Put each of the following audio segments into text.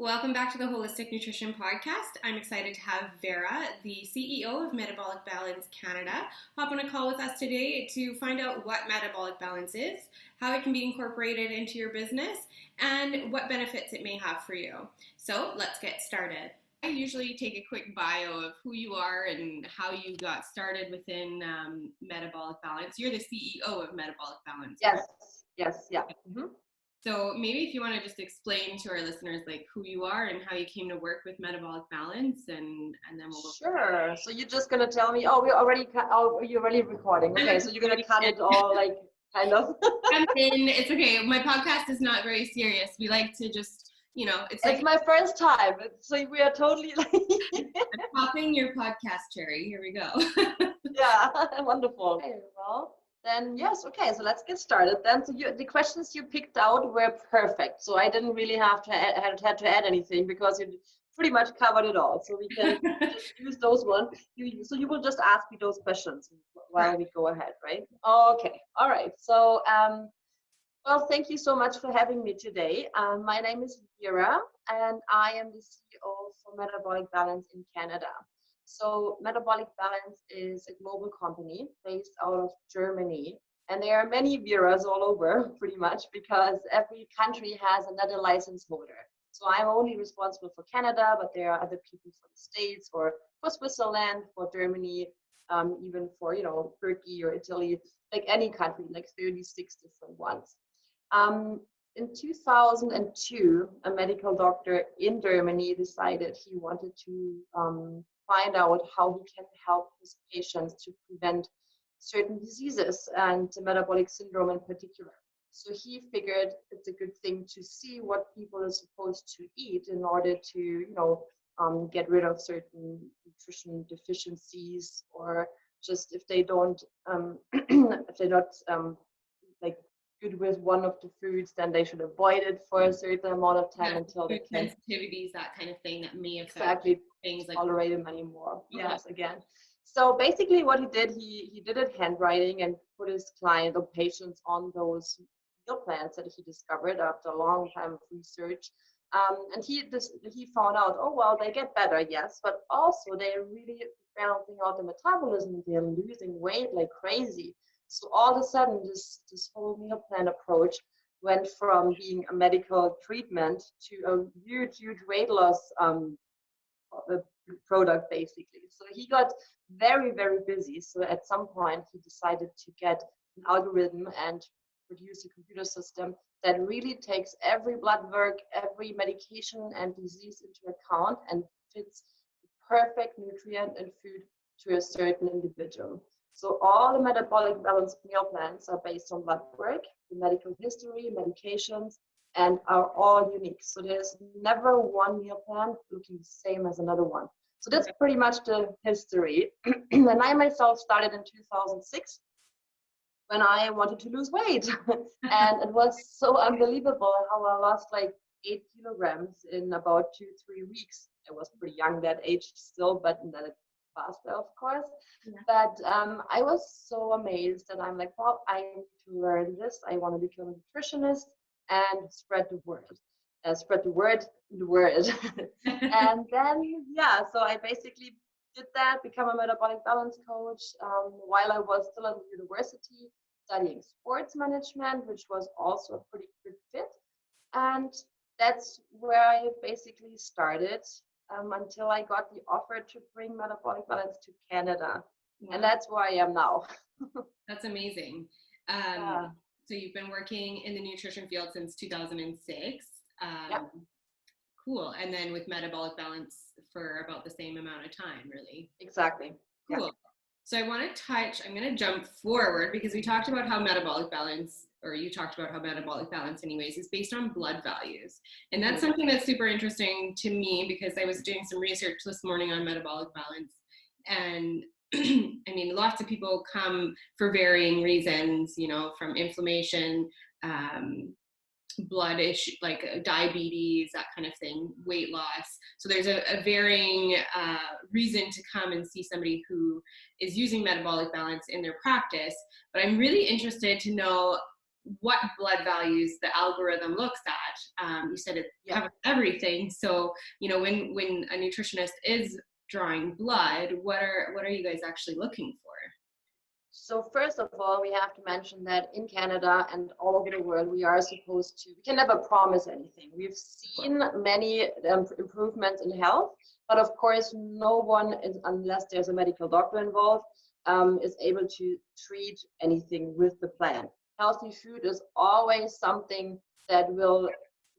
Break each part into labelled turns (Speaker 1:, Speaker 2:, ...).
Speaker 1: Welcome back to the Holistic Nutrition Podcast. I'm excited to have Vera, the CEO of Metabolic Balance Canada, hop on a call with us today to find out what metabolic balance is, how it can be incorporated into your business, and what benefits it may have for you. So let's get started. I usually take a quick bio of who you are and how you got started within Metabolic Balance. You're the CEO of Metabolic Balance.
Speaker 2: Yes, yeah. Mm-hmm.
Speaker 1: So maybe if you want to just explain to our listeners like who you are and how you came to work with Metabolic Balance, and then we'll go.
Speaker 2: Sure. So you're just gonna tell me, you're already recording. Okay, so you're gonna cut it all like kind of.
Speaker 1: It's okay. My podcast is not very serious. We like to just, it's like
Speaker 2: my first time. So we are totally like
Speaker 1: I'm popping your podcast cherry. Here we go.
Speaker 2: Yeah, wonderful. Okay, well. Then yes, okay, so let's get started then. So the questions you picked out were perfect. So I didn't really have to add anything because you pretty much covered it all. So we can just use those ones. So you will just ask me those questions while we go ahead, right? Okay, all right. So well, thank you so much for having me today. My name is Vera, and I am the CEO for Metabolic Balance in Canada. So Metabolic Balance is a global company based out of Germany. And there are many Veras all over, pretty much, because every country has another license holder. So I'm only responsible for Canada, but there are other people for the States or for Switzerland, for Germany, even for, Turkey or Italy, like any country, like 36 different ones. In 2002, a medical doctor in Germany decided he wanted to find out how he can help his patients to prevent certain diseases and metabolic syndrome in particular. So he figured it's a good thing to see what people are supposed to eat in order to, get rid of certain nutrition deficiencies, or just if they don't, if they're not like good with one of the foods, then they should avoid it for a certain amount of time until they can.
Speaker 1: Sensitivities, that kind of thing that may affect things like
Speaker 2: tolerate them anymore. Yes, again. So basically what he did it handwriting and put his client or patients on those meal plans that he discovered after a long time of research. And he found out, oh, well, they get better, yes, but also they're really balancing out the metabolism. They're losing weight like crazy. So all of a sudden, this whole meal plan approach went from being a medical treatment to a huge weight loss product, basically. So he got very, very busy. So at some point, he decided to get an algorithm and produce a computer system that really takes every blood work, every medication and disease into account and fits the perfect nutrient and food to a certain individual. So all the metabolic balance meal plans are based on blood work, the medical history, medications, and are all unique. So there's never one meal plan looking the same as another one. So that's pretty much the history. And I myself started in 2006 when I wanted to lose weight. And it was so unbelievable how I lost like 8 kilograms in about 2-3 weeks. I was pretty young that age still, but then it faster, of course. Yeah. But I was so amazed that I'm like, well, I need to learn this. I want to become a nutritionist and spread the word. Spread the word. And then, so I basically did that, become a metabolic balance coach while I was still at the university studying sports management, which was also a pretty good fit. And that's where I basically started. Until I got the offer to bring Metabolic Balance to Canada. Wow. And that's where I am now.
Speaker 1: That's amazing. So you've been working in the nutrition field since 2006.
Speaker 2: Yep.
Speaker 1: Cool. And then with Metabolic Balance for about the same amount of time, really.
Speaker 2: Exactly.
Speaker 1: Cool. Yeah. So I'm going to jump forward because we talked about how Metabolic Balance, or you talked about how Metabolic Balance anyways, is based on blood values. And that's something that's super interesting to me because I was doing some research this morning on Metabolic Balance. And I mean, lots of people come for varying reasons, from inflammation, blood issue, like diabetes, that kind of thing, weight loss. So there's a varying reason to come and see somebody who is using Metabolic Balance in their practice. But I'm really interested to know what blood values the algorithm looks at. You said it covers everything. So, when a nutritionist is drawing blood, what are you guys actually looking for?
Speaker 2: So first of all, we have to mention that in Canada and all over the world, we can never promise anything. We've seen many improvements in health, but of course, no one is, unless there's a medical doctor involved, is able to treat anything with the plan. Healthy food is always something that will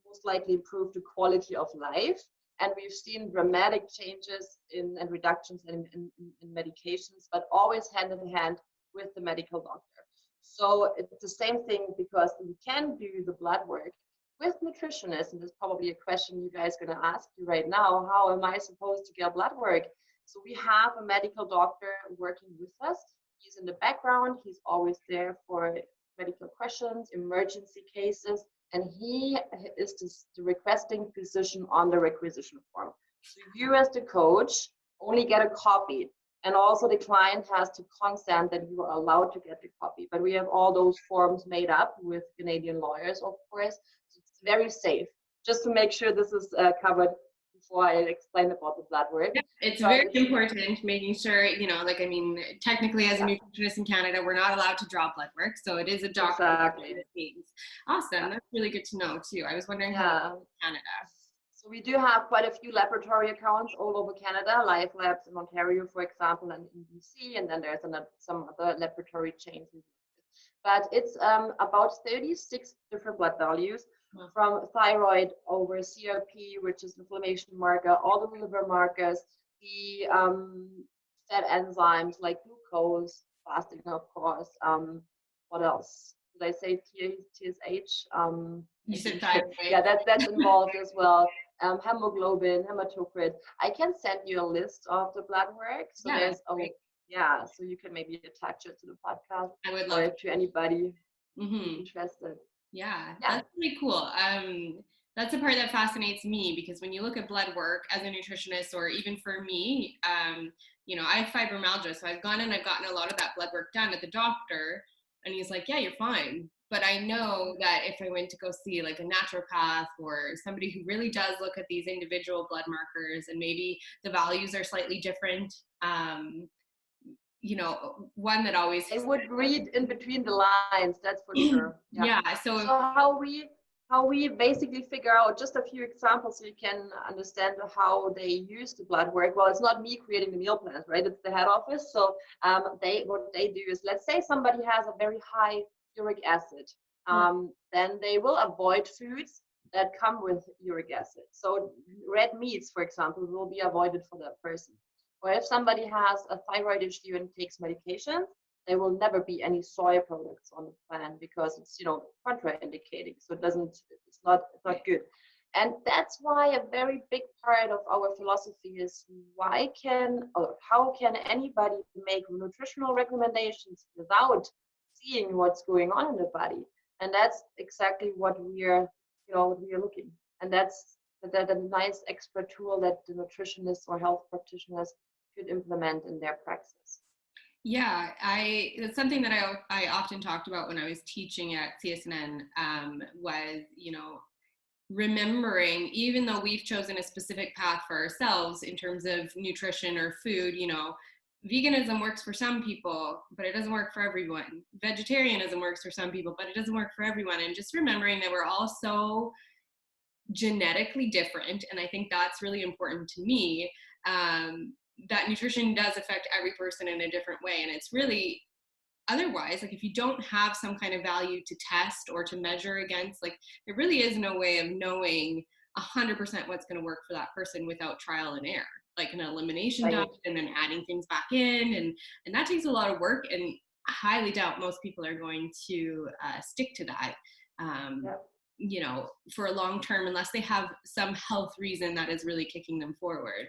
Speaker 2: most likely improve the quality of life. And we've seen dramatic changes and reductions in medications, but always hand in hand with the medical doctor. So it's the same thing, because we can do the blood work with nutritionists, and there's probably a question you guys are going to ask you right now: how am I supposed to get blood work? So we have a medical doctor working with us. He's in the background. He's always there for medical questions, emergency cases, and he is the requesting physician on the requisition form. So you as the coach only get a copy. And also the client has to consent that you are allowed to get the copy. But we have all those forms made up with Canadian lawyers, of course. So it's very safe. Just to make sure this is covered before I explain about the blood work.
Speaker 1: It's very important making sure, technically as a nutritionist in Canada, we're not allowed to draw blood work. So it is a doctor.
Speaker 2: Exactly.
Speaker 1: Awesome. That's really good to know too. I was wondering how in Canada.
Speaker 2: So we do have quite a few laboratory accounts all over Canada, Life Labs in Ontario, for example, and in BC, and then there's some other laboratory chains. But it's about 36 different blood values, from thyroid over CRP, which is inflammation marker, all the liver markers, the fat enzymes like glucose, fasting, of course. What else? Did I say TSH?
Speaker 1: You said thyroid.
Speaker 2: Yeah, that's involved as well. Hemoglobin, hematocrit. I can send you a list of the blood work. So so you can maybe attach it to the podcast.
Speaker 1: I would love
Speaker 2: to anybody interested.
Speaker 1: Yeah, that's really cool. That's the part that fascinates me, because when you look at blood work as a nutritionist, or even for me, I have fibromyalgia, so I've gone and I've gotten a lot of that blood work done at the doctor, and he's like, yeah, you're fine. But I know that if I went to go see like a naturopath or somebody who really does look at these individual blood markers, and maybe the values are slightly different, one that always...
Speaker 2: They would read in between the lines, that's for sure.
Speaker 1: Yeah.
Speaker 2: So how we basically figure out, just a few examples so you can understand how they use the blood work. Well, it's not me creating the meal plans, right? It's the head office. So what they do is, let's say somebody has a very high uric acid, then they will avoid foods that come with uric acid. So red meats, for example, will be avoided for that person. Or if somebody has a thyroid issue and takes medication, there will never be any soy products on the plan, because it's contraindicating. So it's not good. And that's why a very big part of our philosophy is how can anybody make nutritional recommendations without seeing what's going on in the body? And that's exactly what we are looking. And that's a nice extra tool that the nutritionists or health practitioners could implement in their praxis.
Speaker 1: Yeah, it's something that I often talked about when I was teaching at CSNN, was, remembering, even though we've chosen a specific path for ourselves in terms of nutrition or food, veganism works for some people, but it doesn't work for everyone. Vegetarianism works for some people, but it doesn't work for everyone. And just remembering that we're all so genetically different. And I think that's really important to me, that nutrition does affect every person in a different way. And it's really, otherwise, like if you don't have some kind of value to test or to measure against, like there really is no way of knowing 100% what's going to work for that person without trial and error, like an elimination diet and then adding things back in. And that takes a lot of work, and I highly doubt most people are going to stick to that, for a long term, unless they have some health reason that is really kicking them forward.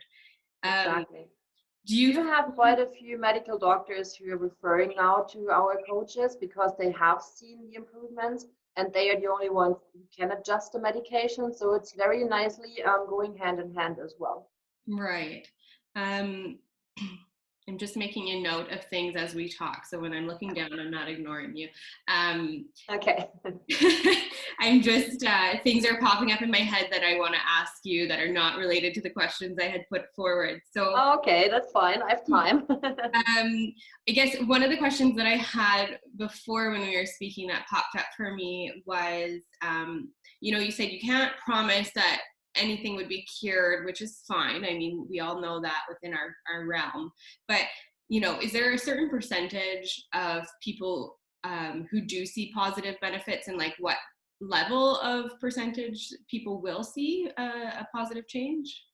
Speaker 2: Exactly. Do you have quite a few medical doctors who are referring now to our coaches because they have seen the improvements, and they are the only ones who can adjust the medication? So it's very nicely going hand in hand as well.
Speaker 1: Right. And I'm just making a note of things as we talk. So when I'm looking down, I'm not ignoring you.
Speaker 2: Okay.
Speaker 1: I'm just, things are popping up in my head that I want to ask you that are not related to the questions I had put forward. So,
Speaker 2: Okay, that's fine. I have time.
Speaker 1: I guess one of the questions that I had before when we were speaking that popped up for me was, you said you can't promise that anything would be cured, which is fine. I mean, we all know that within our realm. But, is there a certain percentage of people who do see positive benefits, and like what level of percentage people will see a positive change?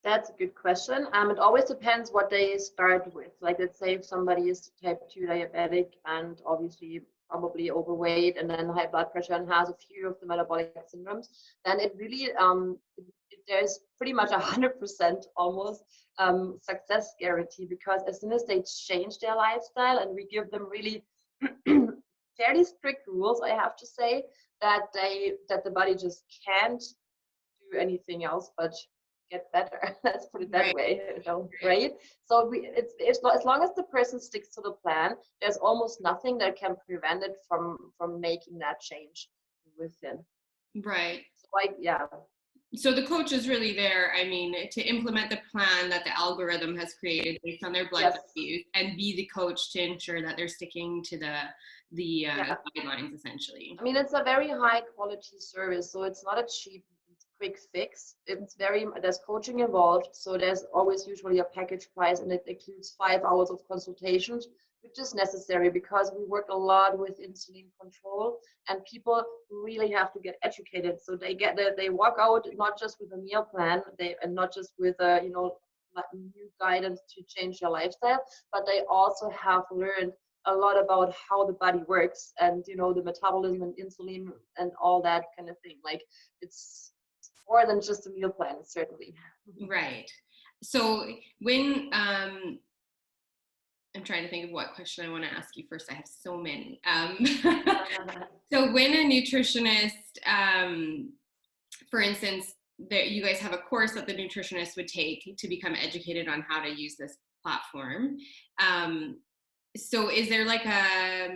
Speaker 2: That's a good question. It always depends what they start with. Like, let's say if somebody is type 2 diabetic and obviously probably overweight and then high blood pressure and has a few of the metabolic syndromes, then it really, there's pretty much 100% almost success guarantee, because as soon as they change their lifestyle and we give them really fairly strict rules, I have to say, that the body just can't do anything else but get better. Let's put it that way, right? So it's as long as the person sticks to the plan, there's almost nothing that can prevent it from making that change within.
Speaker 1: Right.
Speaker 2: So
Speaker 1: So the coach is really there, I mean, to implement the plan that the algorithm has created based on their blood values, and be the coach to ensure that they're sticking to the guidelines, essentially.
Speaker 2: I mean, it's a very high quality service, so it's not a cheap quick fix. There's coaching involved, so there's always usually a package price, and it includes 5 hours of consultations, which is necessary because we work a lot with insulin control, and people really have to get educated. So they walk out not just with a meal plan, and not just with a new guidance to change your lifestyle, but they also have learned a lot about how the body works, and the metabolism and insulin and all that kind of thing. Like, it's more than just a meal plan, certainly.
Speaker 1: Right. So when I'm trying to think of what question I want to ask you first. I have so many. So when a nutritionist, for instance, that you guys have a course that the nutritionist would take to become educated on how to use this platform. So is there like a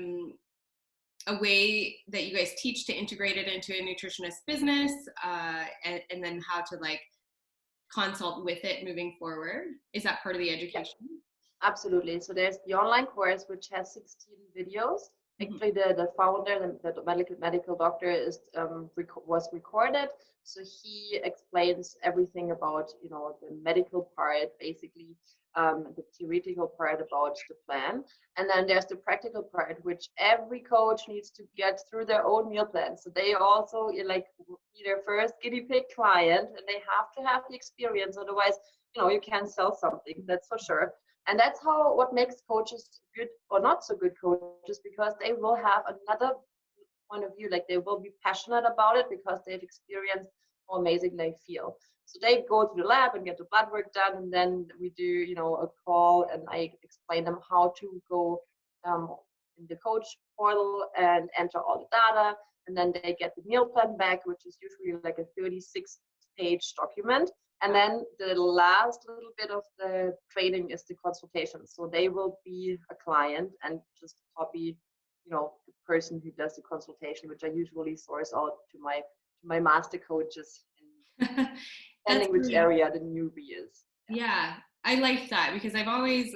Speaker 1: way that you guys teach to integrate it into a nutritionist business, and then how to like consult with it moving forward? Is that part of the education?
Speaker 2: Yeah, absolutely. So there's the online course, which has 16 videos. Actually, the founder, the medical doctor, was recorded. So he explains everything about the medical part, basically, the theoretical part about the plan, and then there's the practical part, which every coach needs to get through their own meal plan. So they also be their first guinea pig client, and they have to have the experience. Otherwise, you can't sell something. That's for sure. And that's what makes coaches good or not so good coaches, because they will have another point of view. Like, they will be passionate about it because they've experienced how amazing they feel. So they go to the lab and get the blood work done, and then we do, a call, and I explain them how to go in the coach portal and enter all the data, and then they get the meal plan back, which is usually like a 36-page document. And then the last little bit of the training is the consultation. So they will be a client and just copy, the person who does the consultation, which I usually source out to my master coaches, depending which area the newbie is.
Speaker 1: Yeah, I like that, because I've always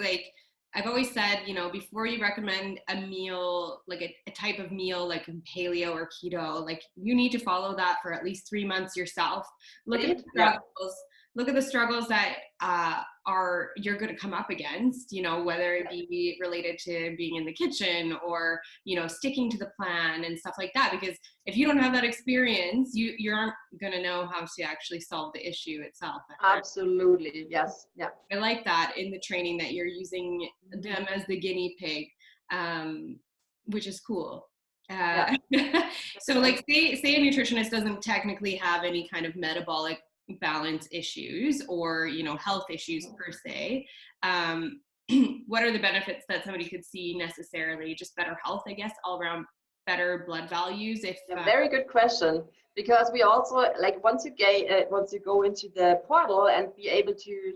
Speaker 1: said, before you recommend a meal, like a type of meal like paleo or keto, like you need to follow that for at least 3 months yourself. Look at the struggles. Look at the struggles that you're going to come up against, whether it be related to being in the kitchen or, sticking to the plan and stuff like that. Because if you don't have that experience, you aren't going to know how to actually solve the issue itself.
Speaker 2: Absolutely. Yes. Yeah.
Speaker 1: I like that in the training that you're using them as the guinea pig, which is cool. So like say a nutritionist doesn't technically have any kind of metabolic balance issues or health issues per se, what are the benefits that somebody could see necessarily? Just better health, I guess, all around, better blood values.
Speaker 2: Very good question, because we also, like, once you go into the portal and be able to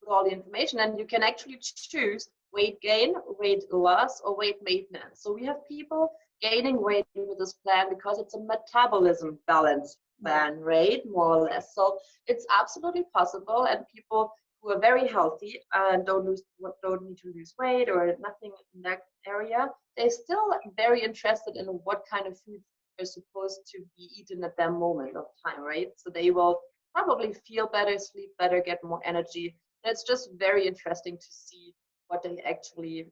Speaker 2: put all the information, and you can actually choose weight gain, weight loss, or weight maintenance. So we have people gaining weight with this plan because it's a metabolism balance plan, right? More or less. So it's absolutely possible, and people who are very healthy and don't need to lose weight or nothing in that area, they're still very interested in what kind of food are supposed to be eaten at that moment of time, right? So they will probably feel better, sleep better, get more energy. And it's just very interesting to see what they actually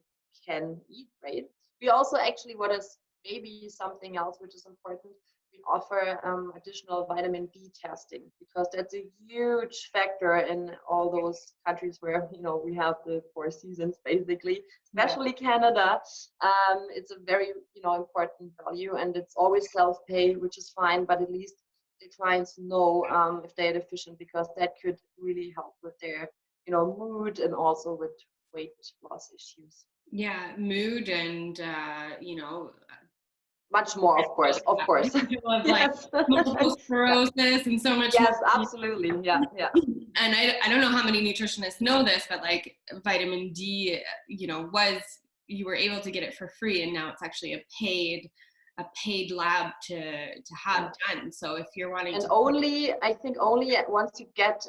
Speaker 2: can eat, right? We also actually, what is maybe something else which is important, we offer additional vitamin D testing, because that's a huge factor in all those countries where we have the four seasons basically, especially Canada. It's a very important value, and it's always self-pay, which is fine, but at least the clients know if they're deficient, because that could really help with their mood and also with weight loss issues.
Speaker 1: Yeah, mood and
Speaker 2: much more, of course.
Speaker 1: Yes. Multiple sclerosis and so much
Speaker 2: yes,
Speaker 1: more.
Speaker 2: absolutely. Yeah.
Speaker 1: And I don't know how many nutritionists know this, but like vitamin D, you were able to get it for free, and now it's actually a paid lab to have done. So if you're wanting
Speaker 2: and I think only once you get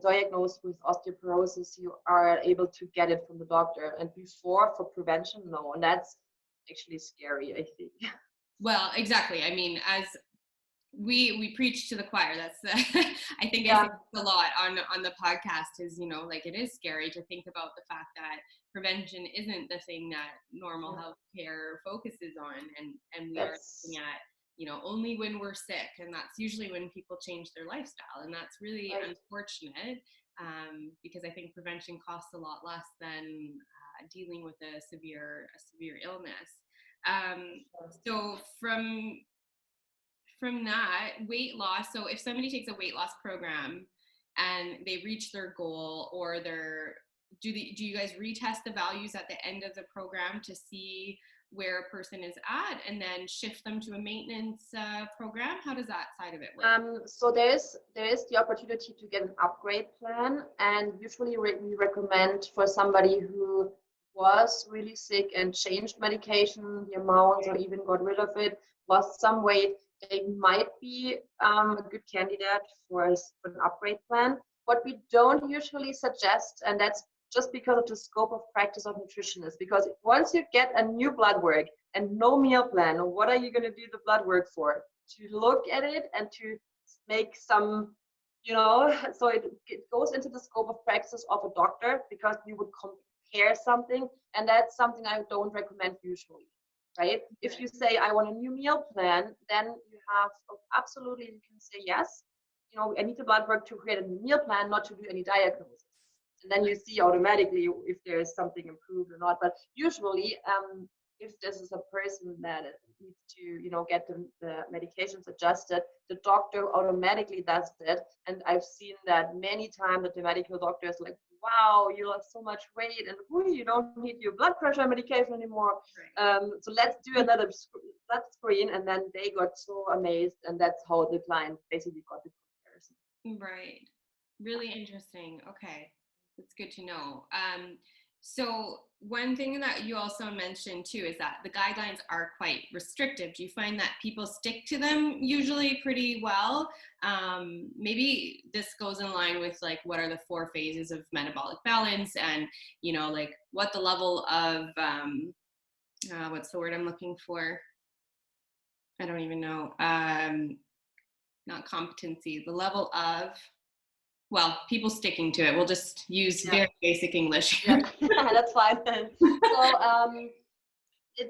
Speaker 2: diagnosed with osteoporosis, you are able to get it from the doctor, and before, for prevention, no. And that's actually scary, I think.
Speaker 1: Well, exactly. I mean, as we preach to the choir. That's I think I say a lot on the podcast is, like, it is scary to think about the fact that prevention isn't the thing that normal healthcare focuses on, and we are looking at only when we're sick, and that's usually when people change their lifestyle, and that's really unfortunate, because I think prevention costs a lot less than dealing with a severe illness. So from that, weight loss, so if somebody takes a weight loss program and they reach their goal, or do you guys retest the values at the end of the program to see where a person is at, and then shift them to a maintenance program? How does that side of it work?
Speaker 2: So there is the opportunity to get an upgrade plan, and usually we recommend for somebody who was really sick and changed medication, the amounts, or even got rid of it, lost some weight, they might be a good candidate for an upgrade plan. What we don't usually suggest, and that's just because of the scope of practice of nutritionists, because once you get a new blood work and no meal plan, what are you going to do the blood work for? To look at it and to make some, so it goes into the scope of practice of a doctor, because you would compare something, and that's something I don't recommend usually. Right? If you say, I want a new meal plan, then you have absolutely, you can say, yes, I need the blood work to create a new meal plan, not to do any diagnosis. And then you see automatically if there is something improved or not. But usually, if this is a person that needs to, get the medications adjusted, the doctor automatically does it. And I've seen that many times that the medical doctor is like, wow, you lost so much weight, and you don't need your blood pressure medication anymore. So let's do another blood screen. And then they got so amazed, and that's how the client basically got the comparison.
Speaker 1: Right. Really interesting. Okay. That's good to know. So one thing that you also mentioned too is that the guidelines are quite restrictive. Do you find that people stick to them usually pretty well? Maybe this goes in line with like, what are the 4 phases of metabolic balance, and like what the level of what's the word I'm looking for? I don't even know. Not competency, the level of, well, people sticking to it. We'll just use very basic English.
Speaker 2: Yeah, that's fine. So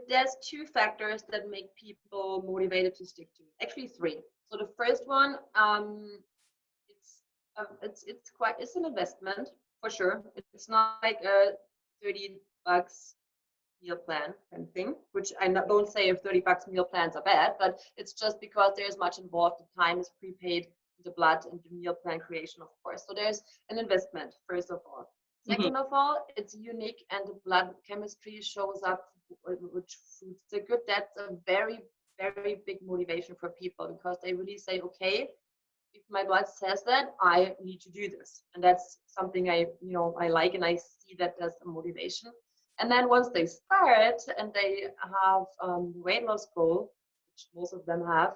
Speaker 2: there's 2 factors that make people motivated to stick to it. Actually 3. So the first one, it's an investment for sure. It's not like a $30 meal plan kind of thing, which I don't say if $30 meal plans are bad, but it's just because there's much involved. The time is prepaid, the blood and the meal plan creation, of course. So there's an investment, first of all. Second of all, it's unique, and the blood chemistry shows up which foods are good. That's a very, very big motivation for people, because they really say, okay, if my blood says that, I need to do this. And that's something I like, and I see that as a motivation. And then once they start and they have weight loss goal, which most of them have,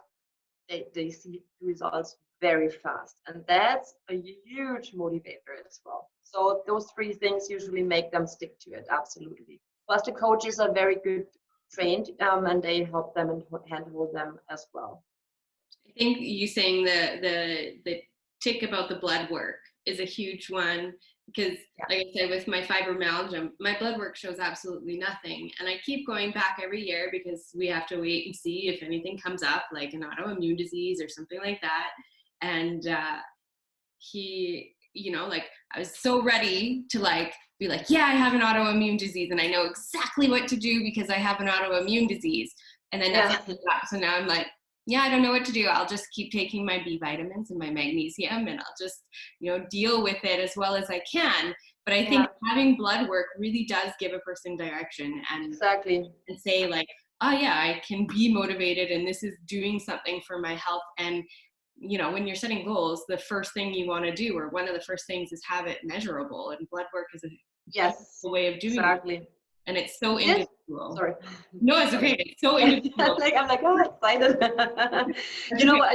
Speaker 2: they see results very fast. And that's a huge motivator as well. So those three things usually make them stick to it, absolutely. Plus the coaches are very good trained, and they help them and handhold them as well.
Speaker 1: I think you saying the tick about the blood work is a huge one, because like I said, with my fibromyalgia, my blood work shows absolutely nothing. And I keep going back every year because we have to wait and see if anything comes up, like an autoimmune disease or something like that. And he, like I was so ready to be like, yeah, I have an autoimmune disease and I know exactly what to do because I have an autoimmune disease. And then nothing comes up. So now I'm like, yeah, I don't know what to do. I'll just keep taking my B vitamins and my magnesium, and I'll just, deal with it as well as I can. But I think having blood work really does give a person direction and say like, oh yeah, I can be motivated and this is doing something for my health. And when you're setting goals, the first thing you want to do, or one of the first things, is have it measurable. And blood work is a way of doing it. And it's so individual.
Speaker 2: Sorry.
Speaker 1: No, it's okay. It's so individual.
Speaker 2: I'm like, oh, excited. I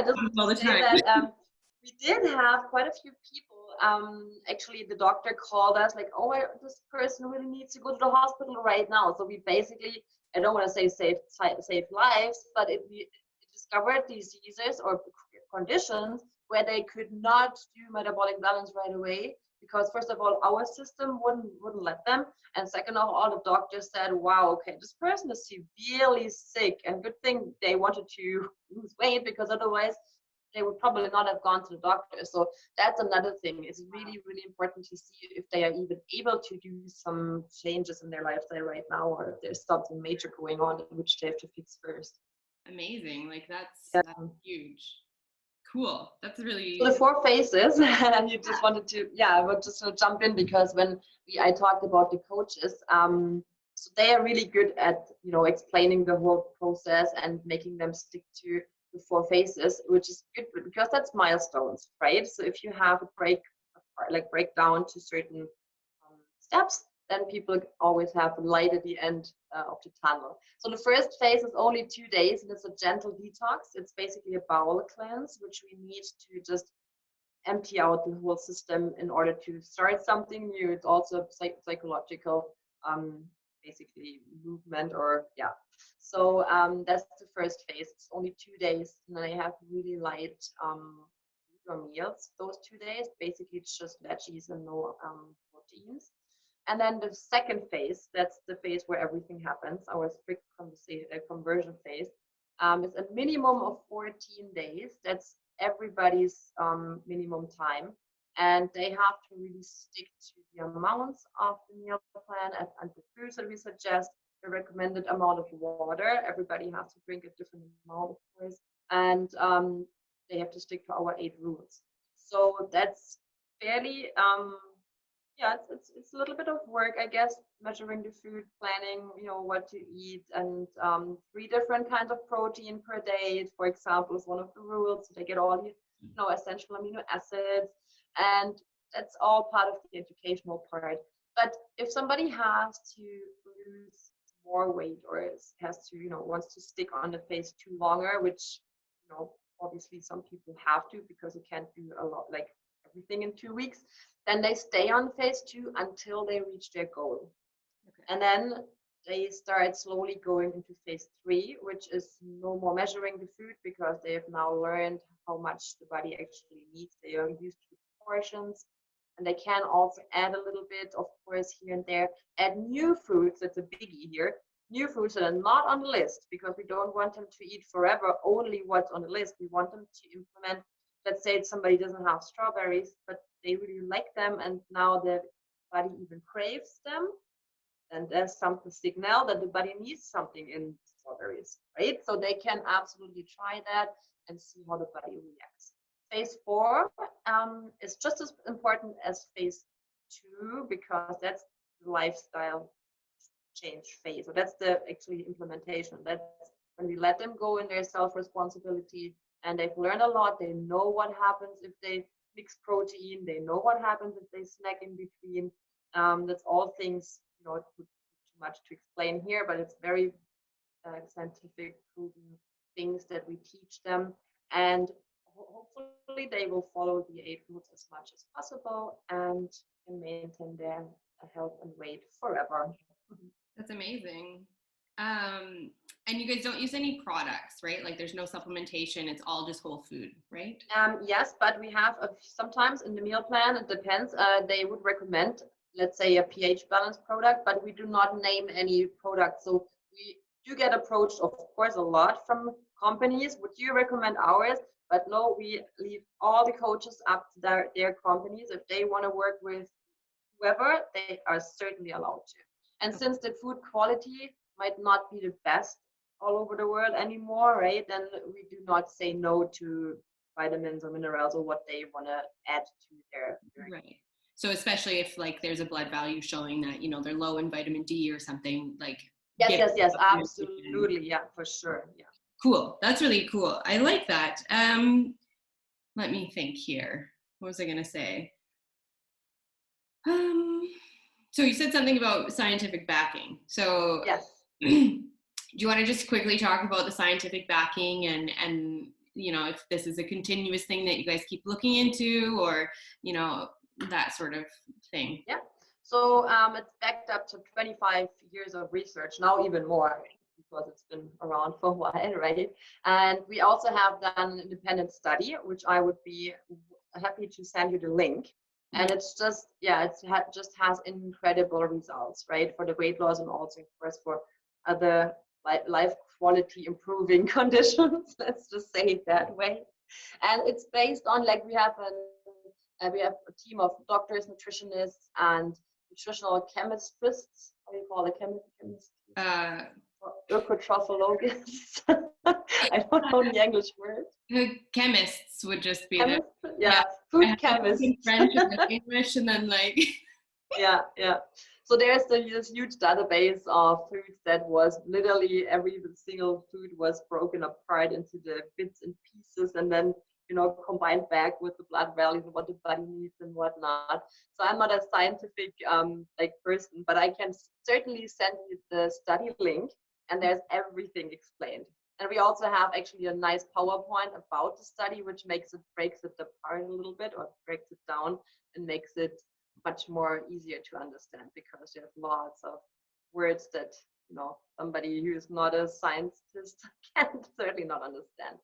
Speaker 2: just want to say that we did have quite a few people. Actually, the doctor called us like, oh, this person really needs to go to the hospital right now. So we basically, I don't want to say save lives, but we discovered diseases or conditions where they could not do metabolic balance right away. Because first of all, our system wouldn't let them, and second of all, the doctor said, "Wow, okay, this person is severely sick, and good thing they wanted to lose weight because otherwise they would probably not have gone to the doctor." So that's another thing. It's really, really important to see if they are even able to do some changes in their lifestyle right now, or if there's something major going on which they have to fix first.
Speaker 1: Amazing! Like that's huge. Cool. That's really.
Speaker 2: So the 4 phases, and you just wanted to, I would just jump in because when I talked about the coaches, so they are really good at, explaining the whole process and making them stick to the 4 phases, which is good because that's milestones, right? So if you have a breakdown to certain steps, then people always have light at the end of the tunnel. So the first phase is only 2 days, and it's a gentle detox. It's basically a bowel cleanse, which we need to just empty out the whole system in order to start something new. It's also psychological, basically movement, or So that's the first phase. It's only 2 days, and I have really light meals those 2 days. Basically, it's just veggies and no proteins. And then the second phase, that's the phase where everything happens, our strict conversion phase, is a minimum of 14 days. That's everybody's minimum time. And they have to really stick to the amounts of the meal plan and the foods that we suggest, the recommended amount of water. Everybody has to drink a different amount, of course. And they have to stick to our 8 rules. So that's fairly it's a little bit of work, I guess, measuring the food, planning, what to eat, and 3 different kinds of protein per day, for example, is one of the rules. So they get all the essential amino acids, and that's all part of the educational part. But if somebody has to lose more weight, or has to, wants to stick on the phase 2 longer, which, obviously some people have to because you can't do a lot, like everything in 2 weeks, then they stay on phase 2 until they reach their goal. Okay. And then they start slowly going into phase 3, which is no more measuring the food because they have now learned how much the body actually needs. They are used to portions, and they can also add a little bit, of course, here and there, add new foods. That's a biggie here. New foods that are not on the list, because we don't want them to eat forever only what's on the list. We want them to implement, let's say somebody doesn't have strawberries, but they really like them, and now the body even craves them, and there's some signal that the body needs something in strawberries, right? So they can absolutely try that and see how the body reacts. Phase 4 is just as important as phase 2 because that's the lifestyle change phase. So that's the actually implementation. That's when we let them go in their self-responsibility and they've learned a lot. They know what happens if they mix protein. They know what happens if they snack in between. That's all things, it would be too much to explain here, but it's very scientific proven things that we teach them. And hopefully they will follow the 8 rules as much as possible and can maintain their health and weight forever.
Speaker 1: That's amazing. And you guys don't use any products, right? Like there's no supplementation. It's all just whole food, right?
Speaker 2: Yes, but we have sometimes in the meal plan, it depends. They would recommend, let's say, a pH balance product, but we do not name any product. So we do get approached, of course, a lot from companies. Would you recommend ours? But no, we leave all the coaches up to their companies. If they want to work with whoever, they are certainly allowed to. And since the food quality might not be the best all over the world anymore, right? Then we do not say no to vitamins or minerals or what they want to add to their
Speaker 1: right. So especially if like there's a blood value showing that they're low in vitamin D or something, like
Speaker 2: yes, absolutely, yeah, for sure, yeah.
Speaker 1: Cool. That's really cool. I like that. Let me think here. What was I gonna say? So you said something about scientific backing. So
Speaker 2: yes.
Speaker 1: Do you want to just quickly talk about the scientific backing and if this is a continuous thing that you guys keep looking into, or that sort of thing?
Speaker 2: Yeah. So it's backed up to 25 years of research, now even more because it's been around for a while, right? And we also have done an independent study, which I would be happy to send you the link. And it's just, just has incredible results, right? For the weight loss and also, of course, for other life quality improving conditions. Let's just say it that way. And it's based on, like, we have a team of doctors, nutritionists, and nutritional chemists. How do you call it? Chemists? Ökotrophologists. I don't know the English word.
Speaker 1: Chemists would just be
Speaker 2: chemists? Food chemists.
Speaker 1: In French and then English, and then like.
Speaker 2: Yeah. So there's this huge database of foods that was literally every single food was broken apart into the bits and pieces, and then combined back with the blood values and what the body needs and whatnot. So I'm not a scientific person, but I can certainly send you the study link, and there's everything explained. And we also have actually a nice PowerPoint about the study, which breaks it apart a little bit, or breaks it down and makes it much more easier to understand, because there's lots of words that somebody who is not a scientist can certainly not understand.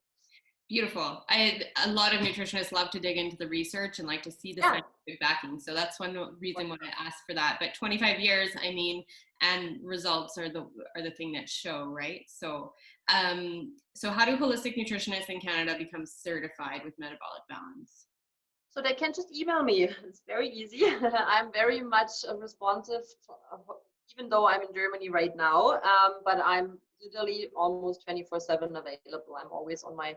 Speaker 1: Beautiful. A lot of nutritionists love to dig into the research and like to see the scientific backing. So that's one reason why I asked for that. But 25 years, and results are the thing that show, right? So, so how do holistic nutritionists in Canada become certified with Metabolic Balance?
Speaker 2: So they can just email me. It's very easy. I'm very much responsive, even though I'm in Germany right now. But I'm literally almost 24/7 available. I'm always on my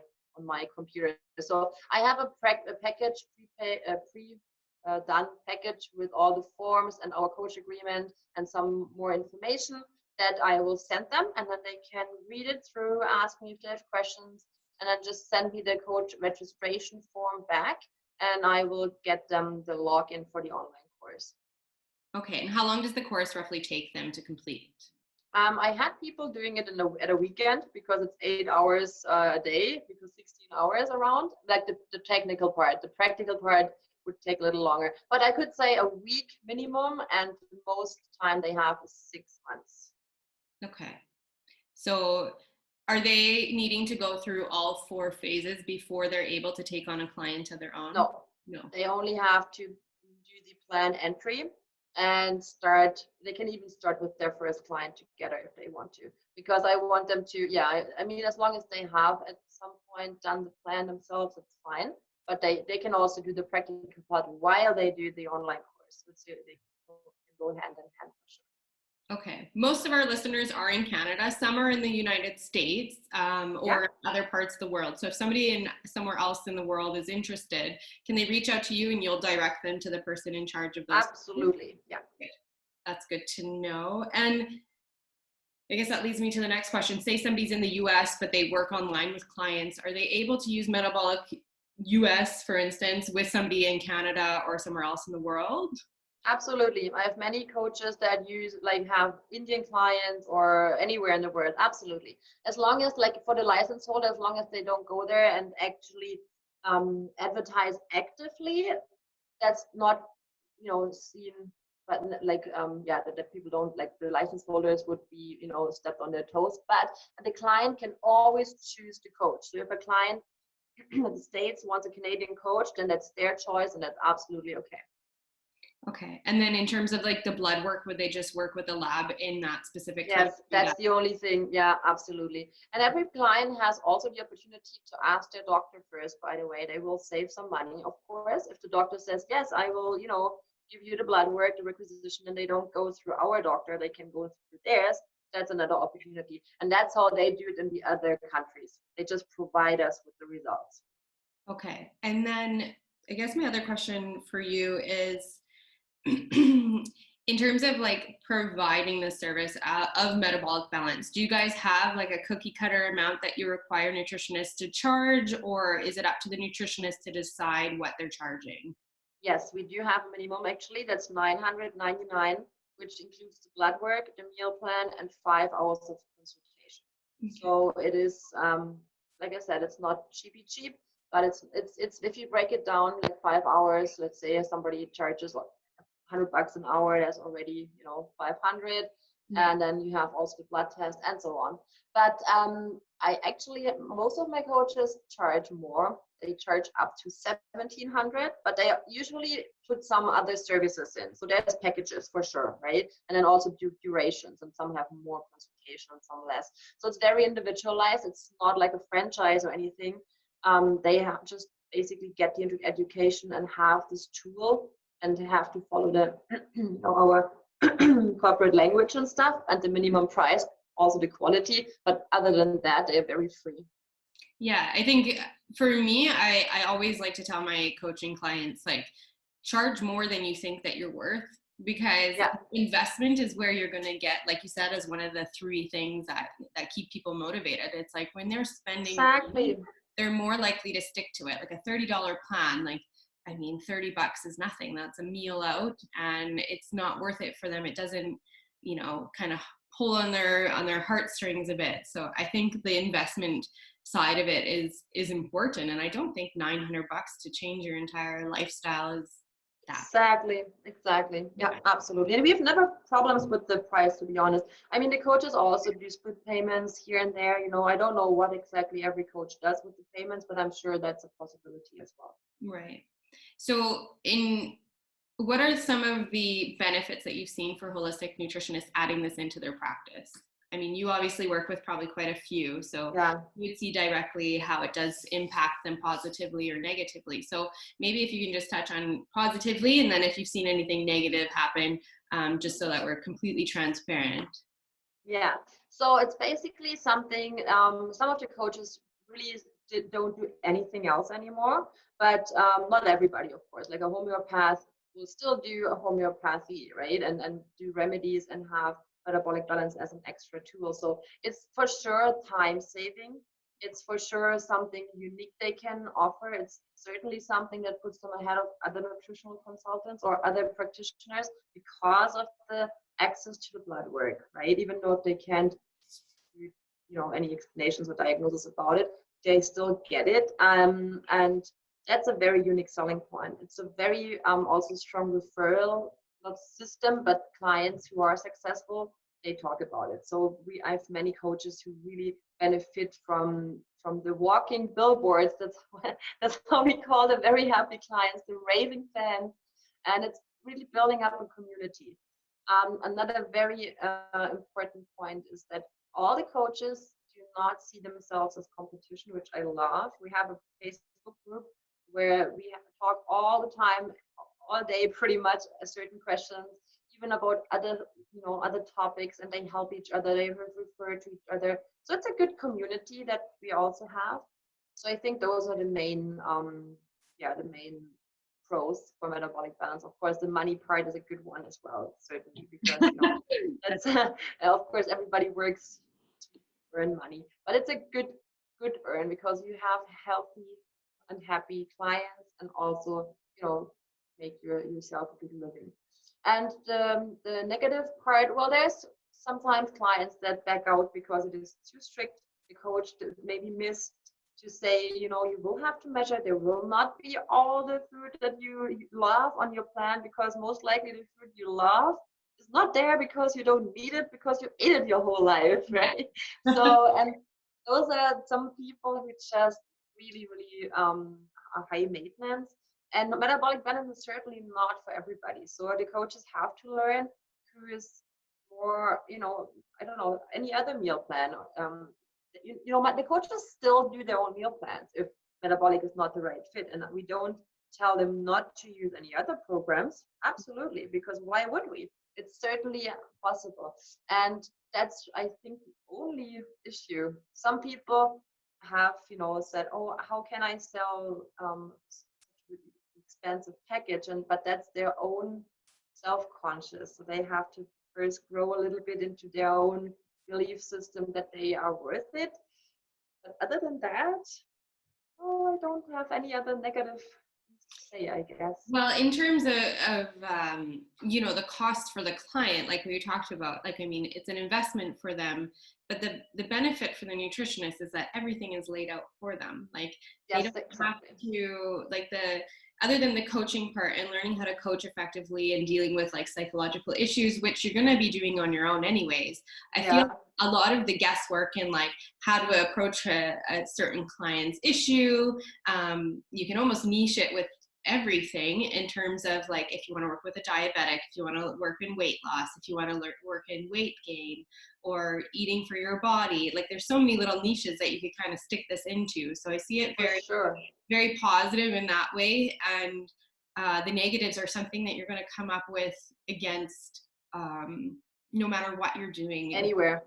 Speaker 2: computer. So I have a package, pre-done package with all the forms and our coach agreement and some more information that I will send them, and then they can read it through, ask me if they have questions, and then just send me the coach registration form back, and I will get them the login for the online course.
Speaker 1: Okay, and how long does the course roughly take them to complete?
Speaker 2: I had people doing it at a weekend, because it's 8 hours a day, because 16 hours around, like the technical part. The practical part would take a little longer, but I could say a week minimum, and most time they have 6 months.
Speaker 1: Okay, so are they needing to go through all 4 phases before they're able to take on a client of their own?
Speaker 2: No. They only have to do the plan entry and they can even start with their first client together if they want to, because I want them to, as long as they have at some point done the plan themselves, it's fine, but they can also do the practical part while they do the online course, so they can go hand in hand for sure.
Speaker 1: Okay. Most of our listeners are in Canada. Some are in the United States or other parts of the world. So if somebody somewhere else in the world is interested, can they reach out to you and you'll direct them to the person in charge of those?
Speaker 2: Absolutely. Yeah.
Speaker 1: That's good to know. And I guess that leads me to the next question. Say somebody's in the US, but they work online with clients. Are they able to use Metabolic US, for instance, with somebody in Canada or somewhere else in the world?
Speaker 2: Absolutely. I have many coaches that use like have Indian clients or anywhere in the world. Absolutely. As long as like for the license holder, as long as they don't go there and actually advertise actively, that's not, seen, but yeah, that people don't like the license holders would be, stepped on their toes. But the client can always choose the coach. So if a client in the States wants a Canadian coach, then that's their choice and that's absolutely okay.
Speaker 1: Okay. And then in terms of like the blood work, would they just work with a lab in that specific country?
Speaker 2: Yes, that's the only thing. Yeah, absolutely. And every client has also the opportunity to ask their doctor first, by the way. They will save some money, of course. If the doctor says, yes, I will, give you the blood work, the requisition, and they don't go through our doctor, they can go through theirs. That's another opportunity. And that's how they do it in the other countries. They just provide us with the results.
Speaker 1: Okay. And then I guess my other question for you is in terms of like providing the service of metabolic balance, do you guys have like a cookie cutter amount that you require nutritionists to charge, or is it up to the nutritionist to decide what they're charging?
Speaker 2: Yes, we do have a minimum actually. That's $999, which includes the blood work, the meal plan, and 5 hours of consultation. Okay. So it is, like I said, it's not cheap, but it's if you break it down like 5 hours, let's say somebody charges like $100 an hour, that's already 500, and then you have also the blood test and so on. But I actually, most of my coaches charge more. They charge up to 1,700, but they usually put some other services in. So there's packages for sure, right? And then also durations, and some have more consultation and some less. So it's very individualized. It's not like a franchise or anything. They have just basically get the education and have this tool, and have to follow the our corporate language and stuff, and the minimum price, also the quality. But other than that, they're very free.
Speaker 1: Yeah, I think for me, I always like to tell my coaching clients, like, charge more than you think that you're worth, because investment is where you're going to get, like you said, as one of the three things that keep people motivated. It's like when they're spending money, they're more likely to stick to it. Like a $30 plan, like, I mean, $30 is nothing. That's a meal out, and it's not worth it for them. It doesn't, kind of pull on their heartstrings a bit. So I think the investment side of it is important, and I don't think $900 to change your entire lifestyle is that.
Speaker 2: Exactly. Yeah, absolutely. And we've never problems with the price, to be honest. I mean, the coaches also do split payments here and there. I don't know what exactly every coach does with the payments, but I'm sure that's a possibility as well.
Speaker 1: Right. So what are some of the benefits that you've seen for holistic nutritionists adding this into their practice? I mean, you obviously work with probably quite a few, so you'd see directly how it does impact them positively or negatively. So maybe if you can just touch on positively, and then if you've seen anything negative happen, just so that we're completely transparent.
Speaker 2: Yeah, so it's basically something, some of the coaches really don't do anything else anymore, but not everybody, of course. Like a homeopath will still do a homeopathy, right? And do remedies and have metabolic balance as an extra tool. So it's for sure time saving. It's for sure something unique they can offer. It's certainly something that puts them ahead of other nutritional consultants or other practitioners because of the access to the blood work, right? Even though they can't do, any explanations or diagnosis about it, they still get it. And that's a very unique selling point. It's a very also strong referral, not system, but clients who are successful, they talk about it. So I have many coaches who really benefit from the walking billboards. That's how we call the very happy clients, the raving fans, and it's really building up a community. Another very important point is that all the coaches do not see themselves as competition, which I love. We have a Facebook group where we talk all the time, all day, pretty much, certain questions, even about other topics, and they help each other. They refer to each other. So it's a good community that we also have. So I think those are the main, pros for metabolic balance. Of course, the money part is a good one as well, certainly, because that's of course everybody works to earn money, but it's a good earn because you have healthy and happy clients, and also make yourself a good living. And the negative part, well, there's sometimes clients that back out because it is too strict. The coach maybe missed to say, you will have to measure. There will not be all the food that you love on your plan, because most likely the food you love is not there because you don't need it, because you ate it your whole life, right? So, and those are some people who just really, really are high maintenance. And metabolic balance is certainly not for everybody. So the coaches have to learn who is more, I don't know, any other meal plan. The coaches still do their own meal plans if metabolic is not the right fit. And we don't tell them not to use any other programs. Absolutely, because why would we? It's certainly possible. And that's, I think, the only issue. Some people have, said, oh, how can I sell expensive package? But that's their own self-conscious. So they have to first grow a little bit into their own belief system that they are worth it. But other than that, I don't have any other negative things to say, I guess.
Speaker 1: Well, in terms of the cost for the client, like we talked about, it's an investment for them, but the benefit for the nutritionist is that everything is laid out for them. Like they don't have to, other than the coaching part and learning how to coach effectively and dealing with like psychological issues, which you're going to be doing on your own anyways. I feel a lot of the guesswork in like how to approach a certain client's issue, you can almost niche it with everything in terms of like if you want to work with a diabetic, if you want to work in weight loss, if you want to work in weight gain or eating for your body, like there's so many little niches that you could kind of stick this into. So I see it very positive in that way, and the negatives are something that you're going to come up with against no matter what you're doing
Speaker 2: anywhere.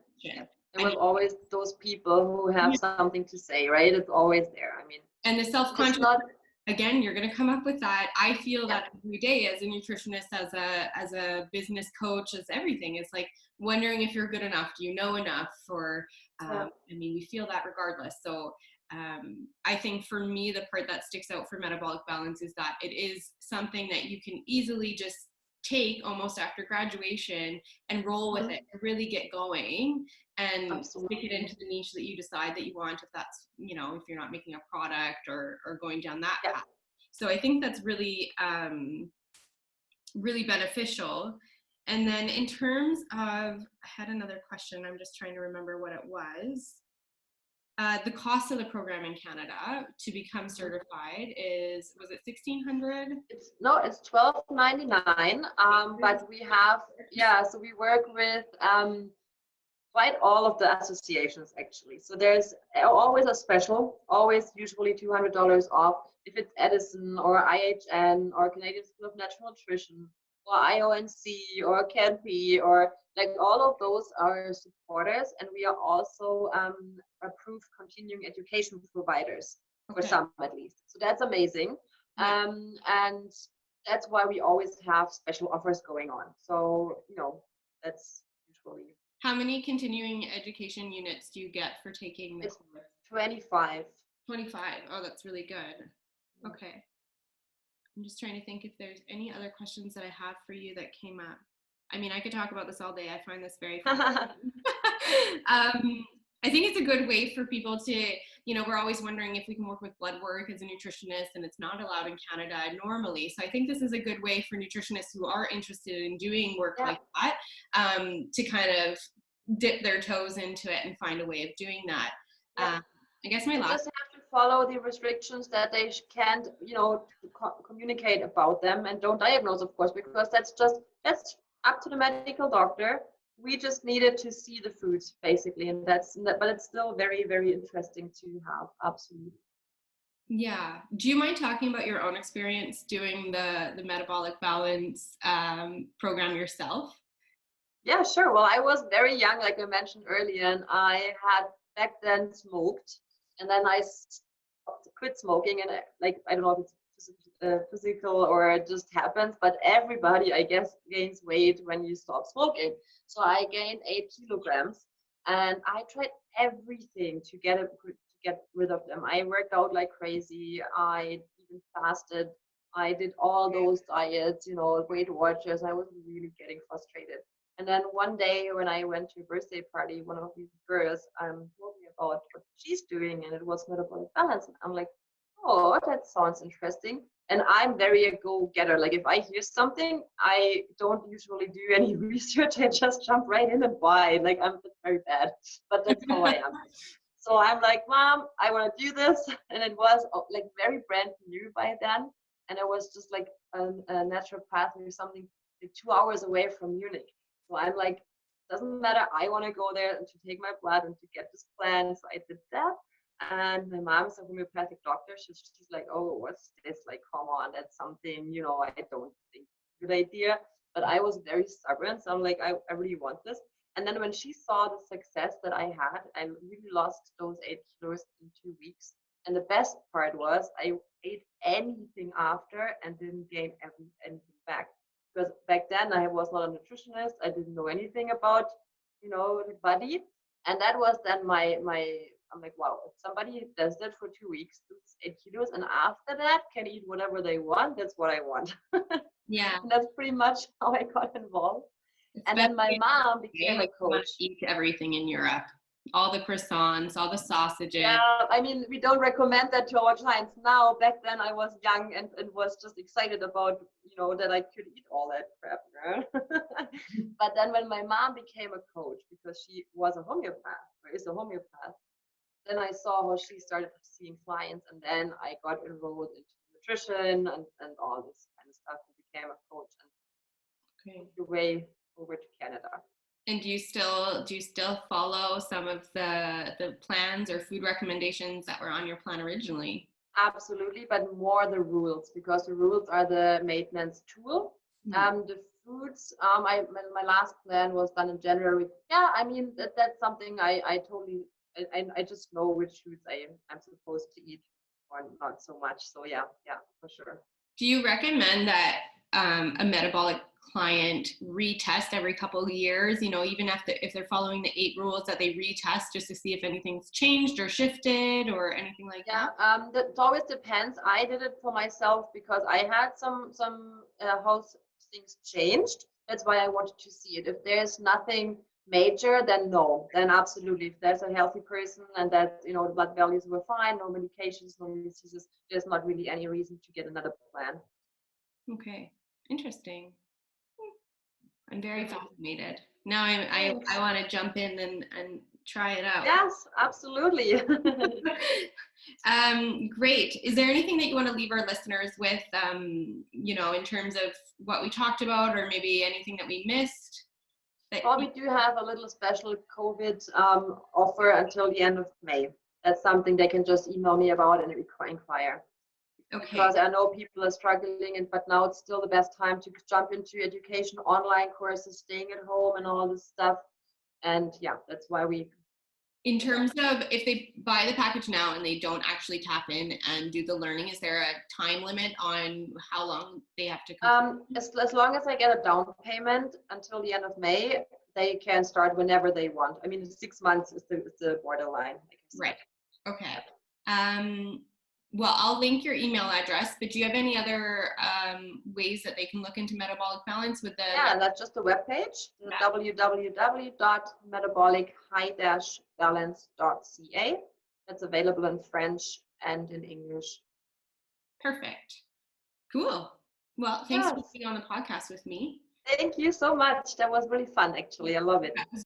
Speaker 2: There was always those people who have something to say, right? It's always there.
Speaker 1: And the self-conscious, again, you're going to come up with that. I feel that every day as a nutritionist, as a business coach, as everything. It's like wondering if you're good enough. Do you know enough? Or, we feel that regardless. So I think for me, the part that sticks out for metabolic balance is that it is something that you can easily just take almost after graduation and roll with it to really get going and stick it into the niche that you decide that you want, if that's, if you're not making a product or going down that path. So I think that's really, really beneficial. And then in terms of, I had another question. I'm just trying to remember what it was. The cost of the program in Canada to become certified was it $1,600?
Speaker 2: It's $1,299. But we have, so we work with quite all of the associations actually. So there's always a special, always usually $200 off if it's Edison or IHN or Canadian School of Natural Nutrition or IONC or CANPI, or like all of those are supporters, and we are also approved continuing education providers for some at least. So that's amazing. And that's why we always have special offers going on. So, that's usually.
Speaker 1: How many continuing education units do you get for taking this course?
Speaker 2: 25.
Speaker 1: 25. Oh, that's really good. Okay. I'm just trying to think if there's any other questions that I have for you that came up. I could talk about this all day. I find this very fascinating. I think it's a good way for people to, we're always wondering if we can work with blood work as a nutritionist, and it's not allowed in Canada normally. So I think this is a good way for nutritionists who are interested in doing work like that to kind of dip their toes into it and find a way of doing that. I guess my last.
Speaker 2: Just have to follow the restrictions that they can't, communicate about them, and don't diagnose, of course, because that's up to the medical doctor. We just needed to see the foods basically, and but it's still very, very interesting to have. Absolutely.
Speaker 1: Yeah. Do you mind talking about your own experience doing the Metabolic Balance program yourself?
Speaker 2: Yeah, sure. Well, I was very young, like I mentioned earlier, and I had back then smoked, and then I quit smoking, and I don't know if it's physical or it just happens, but everybody, I guess, gains weight when you stop smoking. So I gained 8 kilograms, and I tried everything to get rid of them. I worked out like crazy. I even fasted. I did all those diets, Weight Watchers. I was really getting frustrated. And then one day when I went to a birthday party, one of these girls told me about what she's doing, and it was metabolic balance. And I'm like, oh, that sounds interesting. And I'm very a go-getter. Like if I hear something, I don't usually do any research. I just jump right in and buy. Like I'm very bad, but that's how I am. So I'm like, Mom, I want to do this. And it was like very brand new by then. And I was just like a naturopath or something like 2 hours away from Munich. So I'm like, doesn't matter. I want to go there and to take my blood and to get this plan. So I did that. And my mom's a homeopathic doctor. She's like, oh, what's this? Like, come on, that's something, I don't think good idea. But I was very stubborn. So I'm like, I really want this. And then when she saw the success that I had, I really lost those 8 kilos in 2 weeks. And the best part was I ate anything after and didn't gain anything back. Because back then I was not a nutritionist. I didn't know anything about, the body. And that was then I'm like, wow, if somebody does that for 2 weeks, loses 8 kilos, and after that can eat whatever they want, that's what I want.
Speaker 1: Yeah.
Speaker 2: And that's pretty much how I got involved. And then my mom became a coach.
Speaker 1: Eat everything in Europe. All the croissants, all the sausages.
Speaker 2: Yeah, I mean, we don't recommend that to our clients now. Back then I was young and was just excited about, that I could eat all that crap. But then when my mom became a coach, because she was a homeopath, or is a homeopath, then I saw how she started seeing clients, and then I got enrolled into nutrition and all this kind of stuff, and became a coach and moved away over to Canada.
Speaker 1: And do you still follow some of the plans or food recommendations that were on your plan originally?
Speaker 2: Absolutely, but more the rules, because the rules are the maintenance tool. The foods, my last plan was done in January. Yeah, I mean that's something I totally. I just know which foods I'm supposed to eat or not so much. So yeah, for sure.
Speaker 1: Do you recommend that a metabolic client retest every couple of years? Even if they're following the 8 rules, that they retest just to see if anything's changed or shifted or anything like that?
Speaker 2: That always depends. I did it for myself because I had some health things changed. That's why I wanted to see it. If there's nothing major, then no, then absolutely. If there's a healthy person and that the blood values were fine, no medications, no diseases, there's not really any reason to get another plan.
Speaker 1: Okay, interesting. I'm very fascinated. Now I want to jump in and try it out.
Speaker 2: Yes, absolutely.
Speaker 1: Great. Is there anything that you want to leave our listeners with, in terms of what we talked about, or maybe anything that we missed?
Speaker 2: Well, we do have a little special COVID offer until the end of May. That's something they can just email me about and inquire. Okay. Because I know people are struggling, but now it's still the best time to jump into education, online courses, staying at home, and all this stuff. And yeah, that's why we.
Speaker 1: In terms of if they buy the package now and they don't actually tap in and do the learning, is there a time limit on how long they have to complete?
Speaker 2: As long as I get a down payment until the end of May, they can start whenever they want. I mean, 6 months is the borderline.
Speaker 1: Right. Okay. Well, I'll link your email address, but do you have any other ways that they can look into metabolic balance with the?
Speaker 2: Yeah, that's just the webpage, www.metabolic-balance.ca. It's available in French and in English.
Speaker 1: Perfect. Cool. Well, thanks for being on the podcast with me.
Speaker 2: Thank you so much. That was really fun, actually. I love it.
Speaker 1: That was